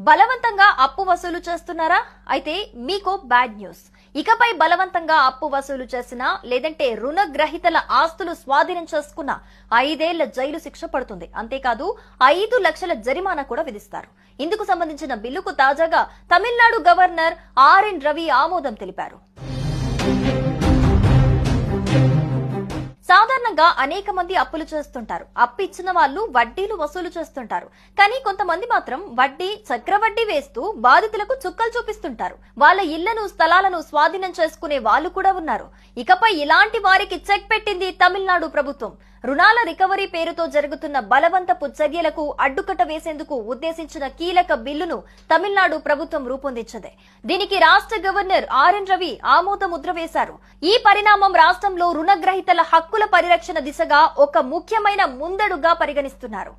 బలవంతంగా అప్పు వసూలు చేస్తున్నారా? అయితే మీకు బ్యాడ్ న్యూస్. ఇకపై బలవంతంగా అప్పు వసూలు చేసినా లేదంటే రుణగ్రహీతల ఆస్తులు స్వాధీనం చేసుకున్న 5 ఏళ్ల జైలు శిక్ష పడుతుంది. అంతేకాదు 5 లక్షల జరిమానా కూడా విధిస్తారు. ఇందుకు సంబంధించిన బిల్లుకు తాజాగా తమిళనాడు గవర్నర్ ఆర్ఎన్ రవి ఆమోదం తెలిపారు. సాధారణంగా అనేక మంది అప్పులు చేస్తుంటారు. అప్పు ఇచ్చిన వాళ్ళు వడ్డీలు వసూలు చేస్తుంటారు. కానీ కొంతమంది మాత్రం వడ్డీ, చక్రవడ్డీ వేస్తూ బాధితులకు చుక్కలు చూపిస్తుంటారు. వాళ్ళ ఇళ్లను, స్థలాలను స్వాధీనం చేసుకునే వాళ్ళు కూడా ఉన్నారు. ఇకపై ఇలాంటి వారికి చెక్ పెట్టింది తమిళనాడు ప్రభుత్వం. రుణాల రికవరీ పేరుతో జరుగుతున్న బలవంతపు చర్యలకు అడ్డుకట్ట వేసేందుకు ఉద్దేశించిన కీలక బిల్లును తమిళనాడు ప్రభుత్వం రూపొందించింది. దీనికి రాష్ట్ర గవర్నర్ ఆర్ఎన్ రవి ఆమోద ముద్ర వేశారు. ఈ పరిణామం రాష్ట్రంలో రుణగ్రహీతల హక్కుల పరిరక్షణ దిశగా ఒక ముఖ్యమైన ముందడుగా పరిగణిస్తున్నారు.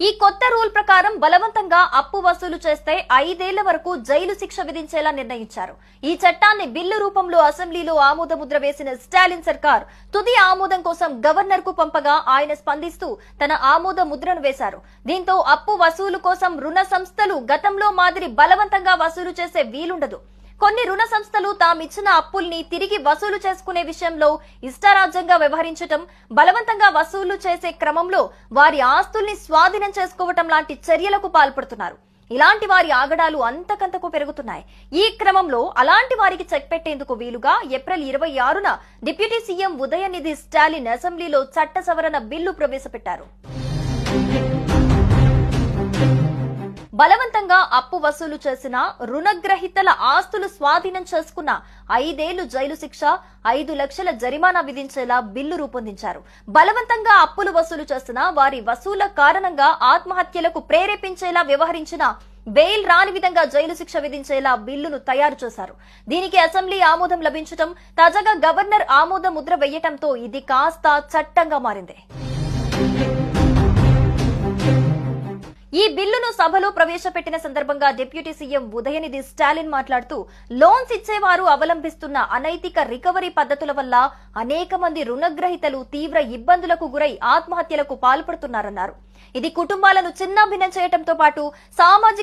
ఈ కొత్త రూల్ ప్రకారం బలవంతంగా అప్పు వసూలు చేస్తే 5 ఏళ్ల వరకు జైలు శిక్ష విధించేలా నిర్ణయించారు. ఈ చట్టాన్ని బిల్లు రూపంలో అసెంబ్లీలో ఆమోద ముద్ర వేసిన స్టాలిన్ సర్కార్ తుది ఆమోదం కోసం గవర్నర్ కు పంపగా ఆయన స్పందిస్తూ తన ఆమోద ముద్రను వేశారు. దీంతో అప్పు వసూలు కోసం రుణ సంస్థలు గతంలో మాదిరి బలవంతంగా వసూలు చేసే వీలుండదు. కొన్ని రుణ సంస్థలు తామిచ్చిన అప్పుల్ని తిరిగి వసూలు చేసుకునే విషయంలో ఇష్టారాజ్యంగా వ్యవహరించటం, బలవంతంగా వసూలు చేసే క్రమంలో వారి ఆస్తుల్ని స్వాధీనం చేసుకోవటం లాంటి చర్యలకు పాల్పడుతున్నారు. ఇలాంటి వారి ఆగడాలు అంతకంతకు పెరుగుతున్నాయి. ఈ క్రమంలో అలాంటి వారికి చెక్ పెట్టేందుకు వీలుగా ఏప్రిల్ 26న డిప్యూటీ సీఎం ఉదయనిధి స్టాలిన్ అసెంబ్లీలో చట్ట సవరణ బిల్లు ప్రవేశపెట్టారు. బలవంతంగా అప్పు వసూలు చేసిన రుణగ్రహీతల ఆస్తులు స్వాధీనం చేసుకున్న 5 ఏళ్లు జైలు శిక్ష, 5 లక్షల జరిమానా విధించేలా బిల్లు రూపొందించారు. బలవంతంగా అప్పులు వసూలు చేసిన వారి వసూల కారణంగా ఆత్మహత్యలకు ప్రేరేపించేలా వ్యవహరించిన బెయిల్ రాని విధంగా జైలు శిక్ష విధించేలా బిల్లును తయారు చేశారు. దీనికి అసెంబ్లీ ఆమోదం లభించడం, తాజాగా గవర్నర్ ఆమోద ముద్ర వేయటంతో ఇది కాస్త చట్టంగా మారింది. ఈ బిల్లును సభలో ప్రవేశపెట్టిన సందర్భంగా డిప్యూటీ సీఎం ఉదయనిధి స్టాలిన్ మాట్లాడుతూ, లోన్స్ ఇచ్చేవారు అవలంబిస్తున్న అనైతిక రికవరీ పద్ధతుల వల్ల అనేక మంది రుణగ్రహీతలు తీవ్ర ఇబ్బందులకు గురై ఆత్మహత్యలకు పాల్పడుతున్నారన్నారు. ఇది కుటుంబాలను చిన్నాభిన్నం చేయడంతో పాటు సామాజిక